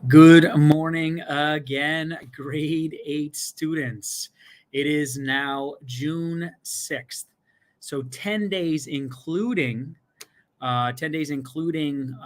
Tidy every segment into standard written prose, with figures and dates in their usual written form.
Good morning again, grade 8 students. It is now June 6th. So 10 days including 10 days including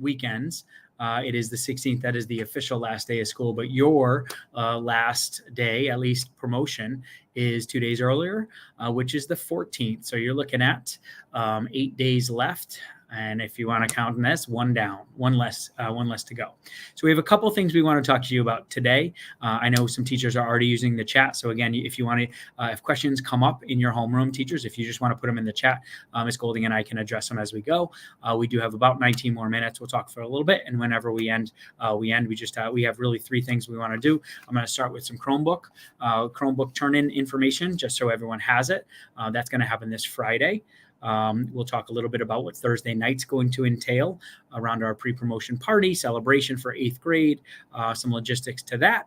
weekends. It is the 16th. That is the official last day of school, but your last day, at least promotion, is 2 days earlier, which is the 14th. So you're looking at 8 days left. And if you want to count this, one down, one less to go. So we have a couple things we want to talk to you about today. I know some teachers are already using the chat. So again, if you want to, if questions come up in your homeroom, teachers, if you just want to put them in the chat, Ms. Golding and I can address them as we go. We do have about 19 more minutes. We'll talk for a little bit, and whenever we end. We have really 3 things we want to do. I'm going to start with some Chromebook turn-in information, just so everyone has it. That's going to happen this Friday. We'll talk a little bit about what Thursday night's going to entail around our pre-promotion party celebration for 8th grade, some logistics to that.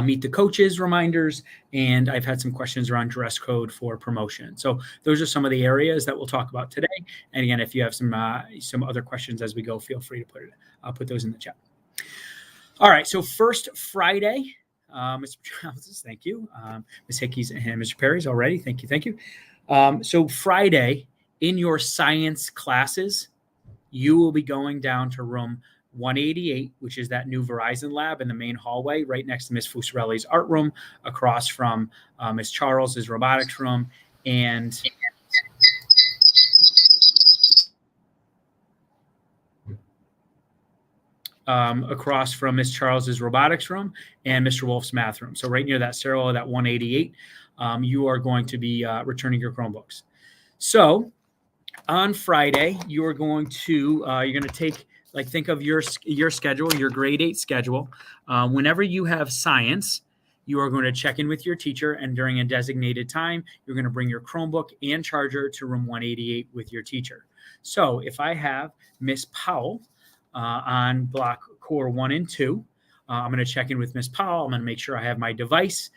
Meet the coaches reminders, and I've had some questions around dress code for promotion. So those are some of the areas that we'll talk about today. And again, if you have some other questions as we go, feel free to put those in the chat. All right. So first Friday, Mr. Travis, thank you. Ms. Hickey's and Mr. Perry's already. Thank you. So Friday in your science classes, you will be going down to room 188, which is that new Verizon lab in the main hallway, right next to Ms. Fusarelli's art room, across from Ms. Charles's robotics room, and across from Ms. Charles's robotics room and Mr. Wolf's math room. So right near that stairwell, that 188, you are going to be returning your Chromebooks. So on Friday, you're going to take, think of your schedule, your grade 8 schedule. Whenever you have science, you are going to check in with your teacher, and during a designated time, you're going to bring your Chromebook and charger to room 188 with your teacher. So if I have Miss Powell on block core 1 and 2, I'm going to check in with Miss Powell. I'm going to make sure I have my device,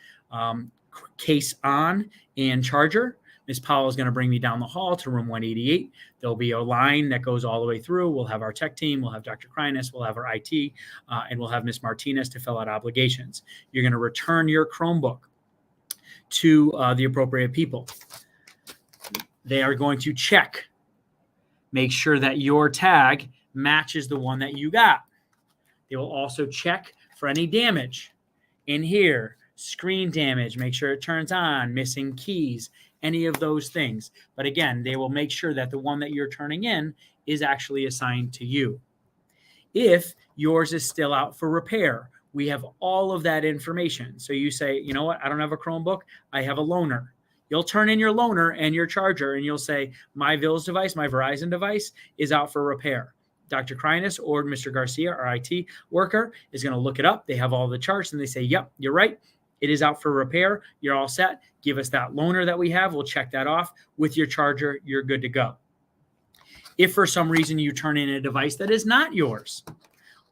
case on, and charger. Ms. Powell is going to bring me down the hall to room 188. There'll be a line that goes all the way through. We'll have our tech team. We'll have Dr. Kreines. We'll have our IT, and we'll have Ms. Martinez to fill out obligations. You're going to return your Chromebook to the appropriate people. They are going to check, make sure that your tag matches the one that you got. They will also check for any damage in here, screen damage, make sure it turns on, missing keys, any of those things. But again, they will make sure that the one that you're turning in is actually assigned to you. If yours is still out for repair, we have all of that information. So you say, you know what, I don't have a Chromebook, I have a loaner. You'll turn in your loaner and your charger, and you'll say, my VILS device, my Verizon device is out for repair. Dr. Kreines or Mr. Garcia, our IT worker, is going to look it up. They have all the charts, and they say, yep, you're right. It is out for repair. You're all set. Give us that loaner that we have. We'll check that off. With your charger, you're good to go. If for some reason you turn in a device that is not yours,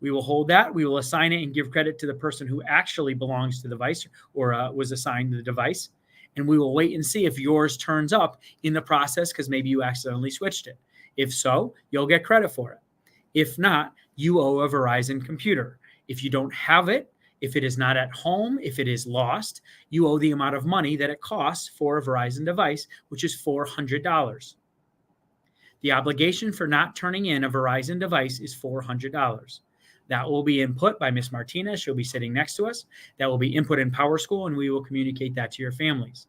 we will hold that. We will assign it and give credit to the person who actually belongs to the device or was assigned the device. And we will wait and see if yours turns up in the process, because maybe you accidentally switched it. If so, you'll get credit for it. If not, you owe a Verizon computer. If you don't have it, if it is not at home, if it is lost, you owe the amount of money that it costs for a Verizon device, which is $400. The obligation for not turning in a Verizon device is $400. That will be input by Ms. Martinez. She'll be sitting next to us. That will be input in PowerSchool, and we will communicate that to your families.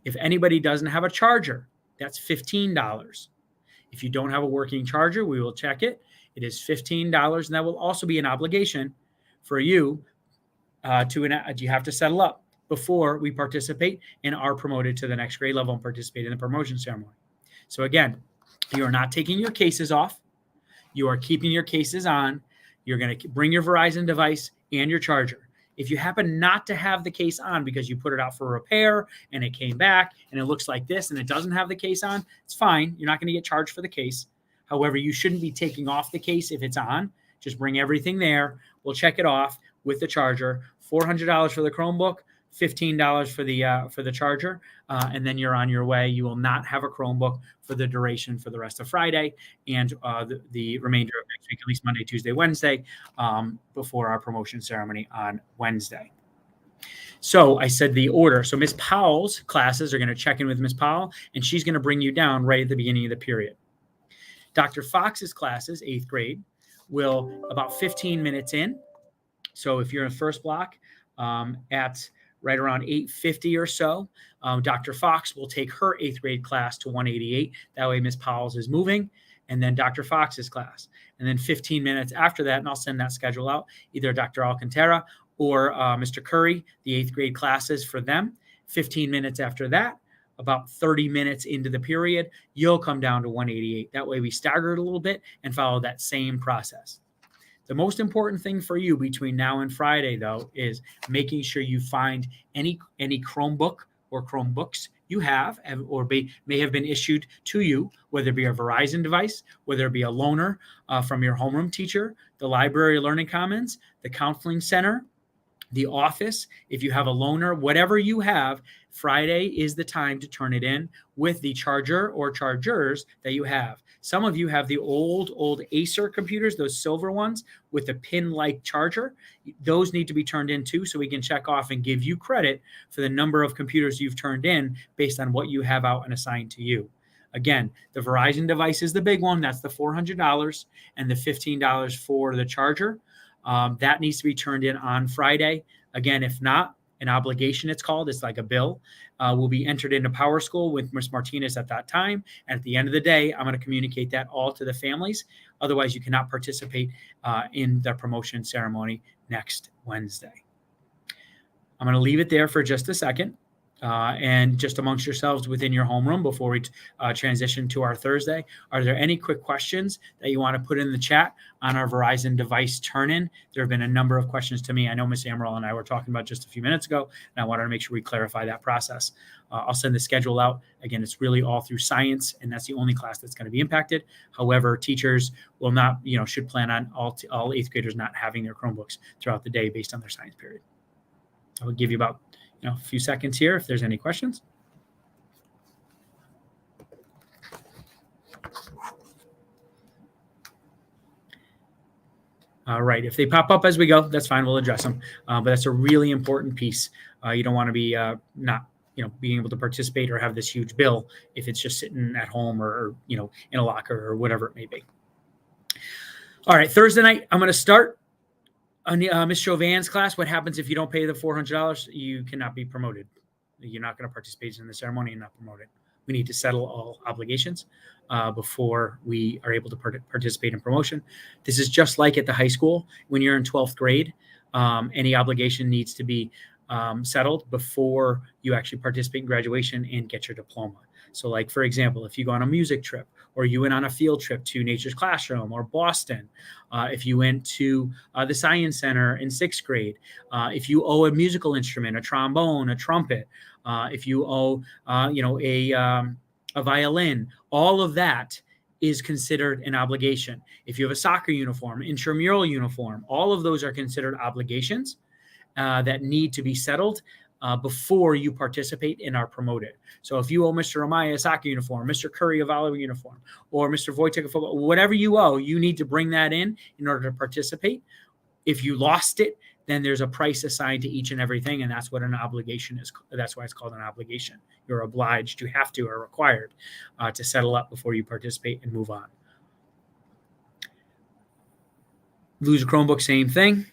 If anybody doesn't have a charger, that's $15. If you don't have a working charger, we will check it. It is $15, and that will also be an obligation for you you have to settle up before we participate and are promoted to the next grade level and participate in the promotion ceremony. So again, you are not taking your cases off. You are keeping your cases on. You're going to bring your Verizon device and your charger. If you happen not to have the case on because you put it out for repair and it came back and it looks like this and it doesn't have the case on, it's fine. You're not going to get charged for the case. However, you shouldn't be taking off the case if it's on. Just bring everything there. We'll check it off with the charger. $400 for the Chromebook, $15 for the charger, and then you're on your way. You will not have a Chromebook for the duration for the rest of Friday and the remainder of next week, at least Monday, Tuesday, Wednesday, before our promotion ceremony on Wednesday. So I said the order. So Miss Powell's classes are going to check in with Miss Powell, and she's going to bring you down right at the beginning of the period. Dr. Fox's classes, 8th grade, will about 15 minutes in. So if you're in first block at right around 8:50 or so, Dr. Fox will take her 8th grade class to 188. That way Miss Powell's is moving, and then Dr. Fox's class. And then 15 minutes after that, and I'll send that schedule out, either Dr. Alcantara or Mr. Curry, the 8th grade classes for them. 15 minutes after that, about 30 minutes into the period, you'll come down to 188. That way we stagger it a little bit and follow that same process. The most important thing for you between now and Friday, though, is making sure you find any Chromebook or Chromebooks you have or may have been issued to you, whether it be a Verizon device, whether it be a loaner from your homeroom teacher, the library Learning Commons, the counseling center, the office. If you have a loaner, whatever you have, Friday is the time to turn it in with the charger or chargers that you have. Some of you have the old Acer computers, those silver ones with the pin-like charger. Those need to be turned in too, so we can check off and give you credit for the number of computers you've turned in based on what you have out and assigned to you. Again, the Verizon device is the big one. That's the $400 and the $15 for the charger. That needs to be turned in on Friday. Again, if not, an obligation it's called, it's like a bill, will be entered into Power School with Ms. Martinez at that time. And at the end of the day, I'm going to communicate that all to the families. Otherwise, you cannot participate in the promotion ceremony next Wednesday. I'm going to leave it there for just a second. And just amongst yourselves within your homeroom before we transition to our Thursday, are there any quick questions that you want to put in the chat on our Verizon device turn-in? There have been a number of questions to me. I know Ms. Amaral and I were talking about just a few minutes ago, and I wanted to make sure we clarify that process. I'll send the schedule out. Again, it's really all through science, and that's the only class that's going to be impacted. However, teachers will not, should plan on all 8th graders not having their Chromebooks throughout the day based on their science period. I will give you about a few seconds here if there's any questions. All right. If they pop up as we go, that's fine. We'll address them. But that's a really important piece. You don't want to be not, being able to participate or have this huge bill if it's just sitting at home or in a locker or whatever it may be. All right. Thursday night, I'm going to start on Ms. Chauvin's class. What happens if you don't pay the $400? You cannot be promoted. You're not going to participate in the ceremony and not promoted. We need to settle all obligations before we are able to participate in promotion. This is just like at the high school. When you're in 12th grade, any obligation needs to be settled before you actually participate in graduation and get your diploma. So like, for example, if you go on a music trip or you went on a field trip to Nature's Classroom or Boston, if you went to the Science Center in 6th grade, if you owe a musical instrument, a trombone, a trumpet, if you owe, a violin, all of that is considered an obligation. If you have a soccer uniform, intramural uniform, all of those are considered obligations that need to be settled before you participate and are promoted. So if you owe Mr. Amaya a soccer uniform, Mr. Curry a volleyball uniform, or Mr. Wojtek a football, whatever you owe, you need to bring that in order to participate. If you lost it, then there's a price assigned to each and everything, and that's what an obligation is. That's why it's called an obligation. You're obliged, you have to, or required to settle up before you participate and move on. Lose a Chromebook, same thing.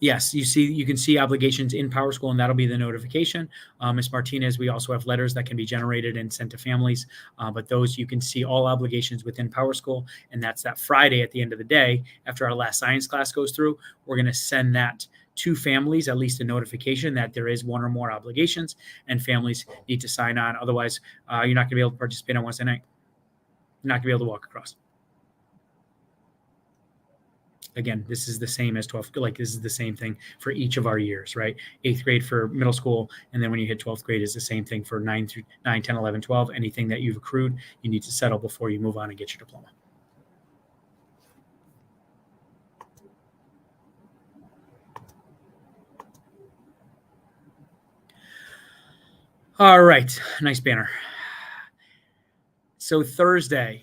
Yes, you can see obligations in Power School, and that'll be the notification. Ms. Martinez, we also have letters that can be generated and sent to families, but those you can see all obligations within Power School, and that's that Friday at the end of the day after our last science class goes through. We're going to send that to families, at least a notification that there is one or more obligations, and families need to sign on. Otherwise, you're not going to be able to participate on Wednesday night. You're not going to be able to walk across. Again, this is the same as 12th, like this is the same thing for each of our years, right? 8th grade for middle school. And then when you hit 12th grade is the same thing for 9, 10, 11, 12. Anything that you've accrued, you need to settle before you move on and get your diploma. All right. Nice banner. So Thursday,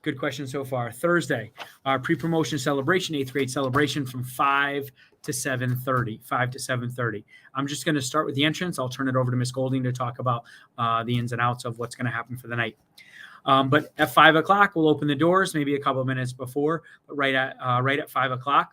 good question so far. Thursday, our pre-promotion celebration, 8th grade celebration from 5 to 7:30. 5 to 7:30. I'm just going to start with the entrance. I'll turn it over to Miss Golding to talk about the ins and outs of what's going to happen for the night. But at 5 o'clock, we'll open the doors, maybe a couple of minutes before, but right at 5 o'clock,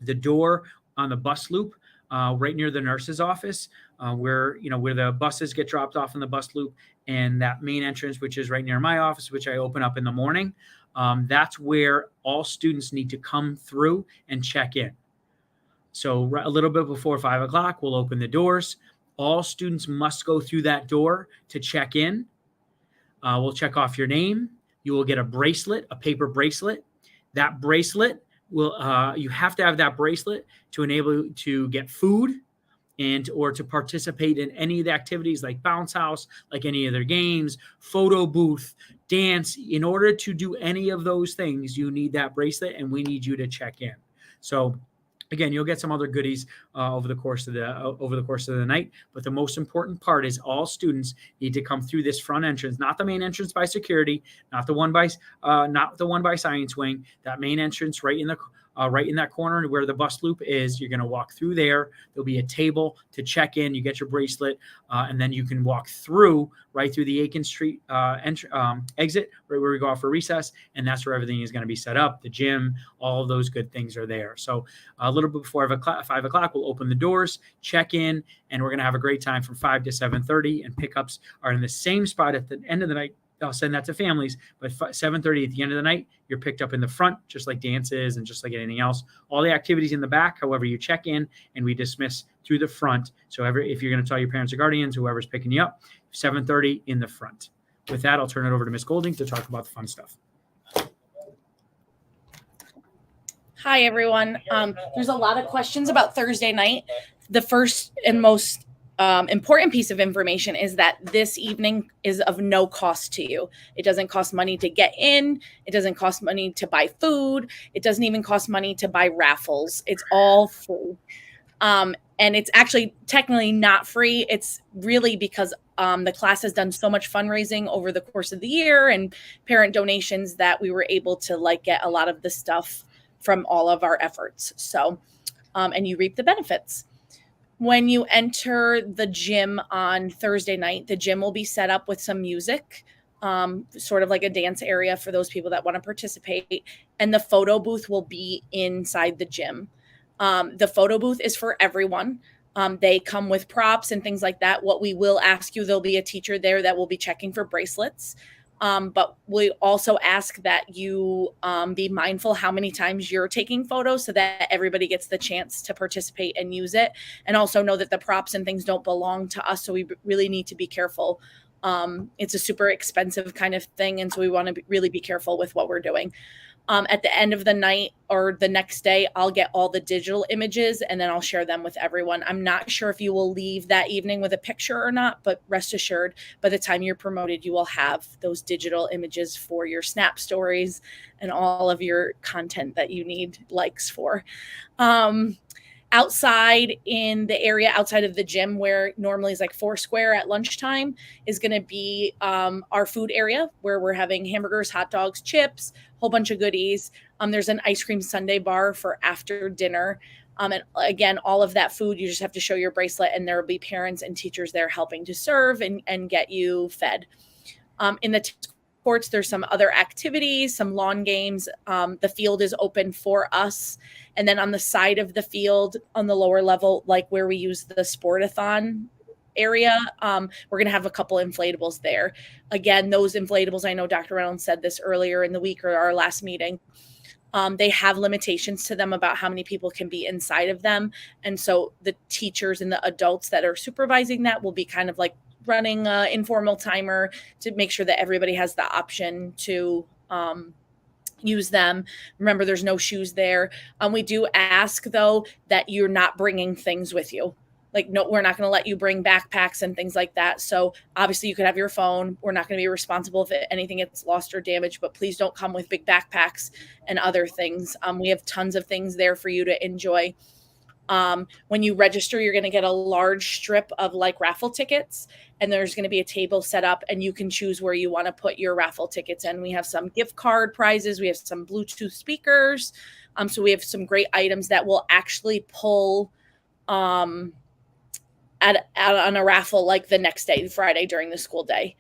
the door on the bus loop, right near the nurse's office, where the buses get dropped off in the bus loop, and that main entrance, which is right near my office, which I open up in the morning. That's where all students need to come through and check in. So a little bit before 5 o'clock, we'll open the doors. All students must go through that door to check in. We'll check off your name. You will get a bracelet, a paper bracelet. That bracelet you have to have that bracelet to enable you to get food or to participate in any of the activities like bounce house, like any of their games, photo booth, dance. In order to do any of those things, you need that bracelet, and we need you to check in. So again, you'll get some other goodies over the course of the night, but the most important part is all students need to come through this front entrance, not the main entrance by security, not the one by science wing. That main entrance right in that corner where the bus loop is. You're going to walk through there. There'll be a table to check in. You get your bracelet, and then you can walk right through the Aiken Street exit, right where we go off for recess, and that's where everything is going to be set up. The gym, all of those good things are there. So a little bit before 5 o'clock, we'll open the doors, check in, and we're going to have a great time from 5 to 7:30. And pickups are in the same spot at the end of the night. I'll send that to families, but 7:30 at the end of the night, you're picked up in the front, just like dances and just like anything else. All the activities in the back, however, you check in and we dismiss through the front. So if you're going to tell your parents or guardians, whoever's picking you up, 7:30 in the front. With that, I'll turn it over to Miss Golding to talk about the fun stuff. Hi, everyone. There's a lot of questions about Thursday night. The first and most important piece of information is that this evening is of no cost to you. It doesn't cost money to get in. It doesn't cost money to buy food. It doesn't even cost money to buy raffles. It's all free. And it's actually technically not free. It's really because the class has done so much fundraising over the course of the year and parent donations that we were able to get a lot of the stuff from all of our efforts. So, and you reap the benefits. When you enter the gym on Thursday night, the gym will be set up with some music, sort of like a dance area for those people that want to participate. And the photo booth will be inside the gym. The photo booth is for everyone. They come with props and things like that. What we will ask you, there'll be a teacher there that will be checking for bracelets. But we also ask that you be mindful how many times you're taking photos so that everybody gets the chance to participate and use it. And also know that the props and things don't belong to us. So we really need to be careful. It's a super expensive kind of thing. And so we want to really be careful with what we're doing. At the end of the night or the next day, I'll get all the digital images and then I'll share them with everyone. I'm not sure if you will leave that evening with a picture or not, but rest assured, by the time you're promoted, you will have those digital images for your Snap stories and all of your content that you need likes for. Outside in the area outside of the gym where normally is like Foursquare at lunchtime is going to be our food area where we're having hamburgers, hot dogs, chips, whole bunch of goodies. There's an ice cream sundae bar for after dinner. And again, all of that food, you just have to show your bracelet and there will be parents and teachers there helping to serve and get you fed. In the courts, there's some other activities, some lawn games. The field is open for us. And then on the side of the field, on the lower level, like where we use the sportathon area, we're going to have a couple inflatables there. Again, those inflatables, I know Dr. Reynolds said this earlier in the week or our last meeting, they have limitations to them about how many people can be inside of them. And so the teachers and the adults that are supervising that will be kind of like running an informal timer to make sure that everybody has the option to use them. Remember, there's no shoes there. We do ask, though, that you're not bringing things with you. No, we're not going to let you bring backpacks and things like that. So obviously you could have your phone. We're not going to be responsible if anything gets lost or damaged, but please don't come with big backpacks and other things. We have tons of things there for you to enjoy. When you register, you're going to get a large strip of like raffle tickets, and there's going to be a table set up, and you can choose where you want to put your raffle tickets in. We have some gift card prizes. We have some Bluetooth speakers. So we have some great items that will actually pull on a raffle like the next day, Friday, during the school day.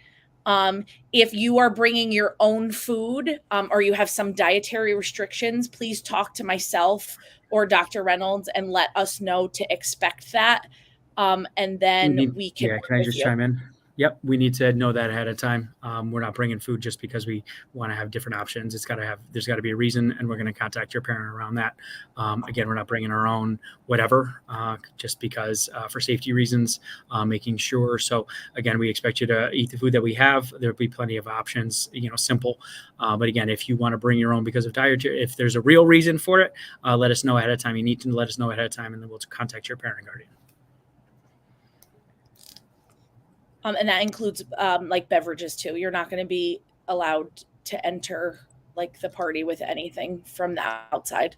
If you are bringing your own food or you have some dietary restrictions, please talk to myself or Dr. Reynolds and let us know to expect that. And then we can. Yeah, can I just chime in? Yep, we need to know that ahead of time. We're not bringing food just because we want to have different options. There's got to be a reason, and we're going to contact your parent around that. Again, we're not bringing our own whatever, just because for safety reasons, making sure. So again, we expect you to eat the food that we have. There'll be plenty of options, simple. But again, if you want to bring your own because of dietary, if there's a real reason for it, let us know ahead of time. You need to let us know ahead of time, and then we'll contact your parent and guardian. And that includes like beverages too. You're not going to be allowed to enter like the party with anything from the outside.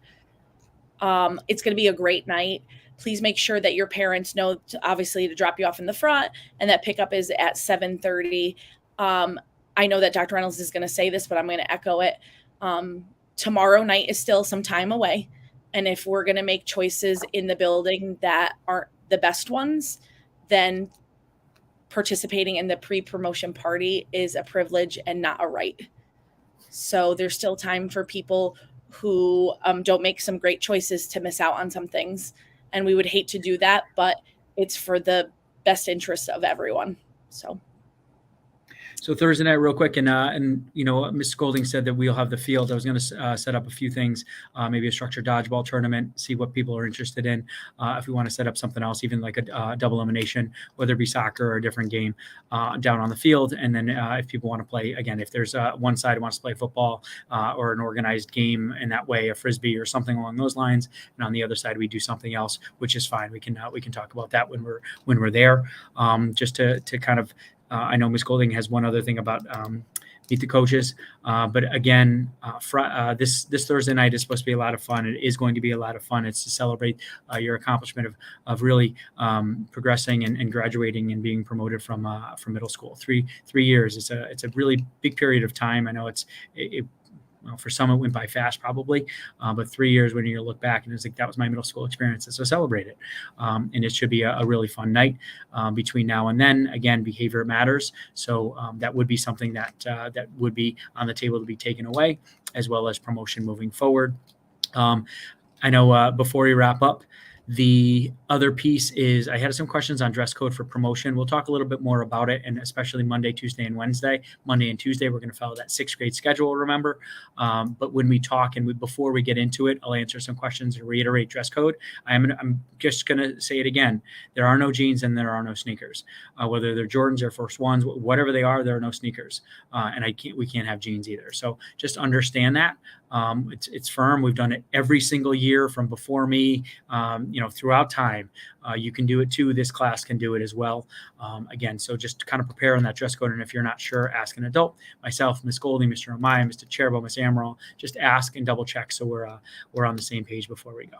It's going to be a great night. Please make sure that your parents know obviously to drop you off in the front, and that pickup is at 7:30. I know that Dr. Reynolds is going to say this, but I'm going to echo it. Tomorrow night is still some time away. And if we're going to make choices in the building that aren't the best ones, then participating in the pre-promotion party is a privilege and not a right. So there's still time for people who don't make some great choices to miss out on some things. And we would hate to do that, but it's for the best interest of everyone. So Thursday night, real quick, and Ms. Golding said that we'll have the field. I was going to set up a few things, maybe a structured dodgeball tournament, see what people are interested in. If we want to set up something else, even like a double elimination, whether it be soccer or a different game, down on the field. And then if people want to play, again, if there's one side who wants to play football or an organized game in that way, a frisbee or something along those lines, and on the other side we do something else, which is fine. We can talk about that when we're there, just to kind of. I know Ms. Golding has one other thing about meet the coaches, but again, this Thursday night is supposed to be a lot of fun. It is going to be a lot of fun. It's to celebrate your accomplishment of really progressing and graduating and being promoted from middle school. 3 years. It's a really big period of time. I know well, for some, it went by fast probably, but 3 years when you look back and it's like, that was my middle school experience. So celebrate it. And it should be a really fun night between now and then. Again, behavior matters. So that would be something that would be on the table to be taken away, as well as promotion moving forward. I know before we wrap up, the other piece is I had some questions on dress code for promotion. We'll talk a little bit more about it, and especially Monday, Tuesday, and Wednesday. Monday and Tuesday, we're going to follow that 6th grade schedule, remember. But when we talk and before we get into it, I'll answer some questions and reiterate dress code. I'm just going to say it again. There are no jeans and there are no sneakers. Whether they're Jordans or First Ones, whatever they are, there are no sneakers. And we can't have jeans either. So just understand that. It's firm. We've done it every single year from before me, throughout time. You can do it too. This class can do it as well. Again, so just kind of prepare on that dress code. And if you're not sure, ask an adult, myself, Ms. Golding, Mr. Amaya, Mr. Cherbo, Ms. Amaral, just ask and double check. So we're on the same page before we go.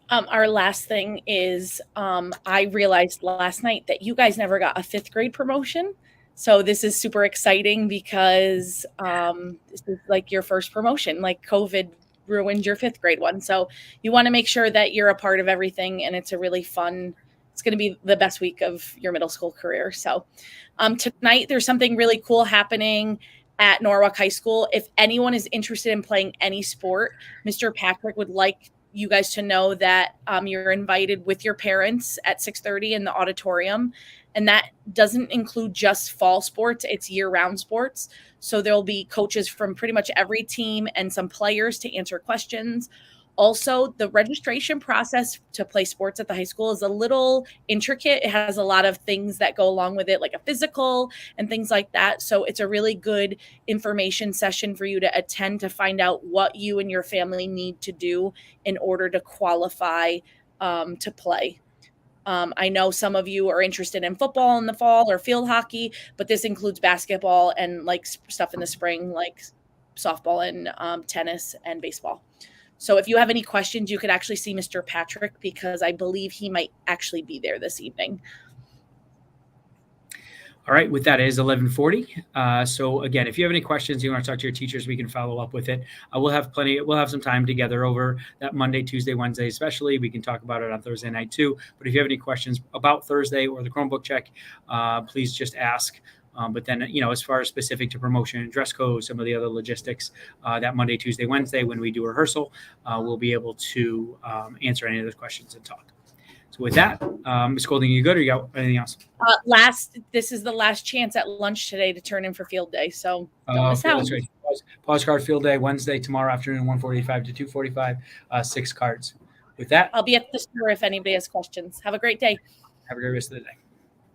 Our last thing is, I realized last night that you guys never got a 5th grade promotion. So this is super exciting because this is like your first promotion, like COVID ruined your 5th grade one. So you want to make sure that you're a part of everything, and it's a really fun, it's going to be the best week of your middle school career. So tonight there's something really cool happening at Norwalk High School. If anyone is interested in playing any sport, Mr. Patrick would like you guys to know that you're invited with your parents at 6:30 in the auditorium. And that doesn't include just fall sports. It's year-round sports. So there'll be coaches from pretty much every team and some players to answer questions. Also, the registration process to play sports at the high school is a little intricate. It has a lot of things that go along with it, like a physical and things like that. So it's a really good information session for you to attend to find out what you and your family need to do in order to qualify to play. I know some of you are interested in football in the fall or field hockey, but this includes basketball and like stuff in the spring, like softball and tennis and baseball. So if you have any questions, you could actually see Mr. Patrick, because I believe he might actually be there this evening. All right, with that, it is 11:40. So again, if you have any questions, you want to talk to your teachers, we can follow up with it. We'll have some time together over that Monday, Tuesday, Wednesday, especially. We can talk about it on Thursday night too. But if you have any questions about Thursday or the Chromebook check, please just ask. But then, as far as specific to promotion and dress code, some of the other logistics, that Monday, Tuesday, Wednesday, when we do rehearsal, we'll be able to answer any of those questions and talk. So with that, Ms. Golding, you good, or you got anything else? This is the last chance at lunch today to turn in for field day, so don't miss Okay, out. that's right. Pause card field day Wednesday, tomorrow afternoon, 1:45 to 2:45, 6 cards. With that, I'll be at the store if anybody has questions. Have a great day. have a great rest of the day.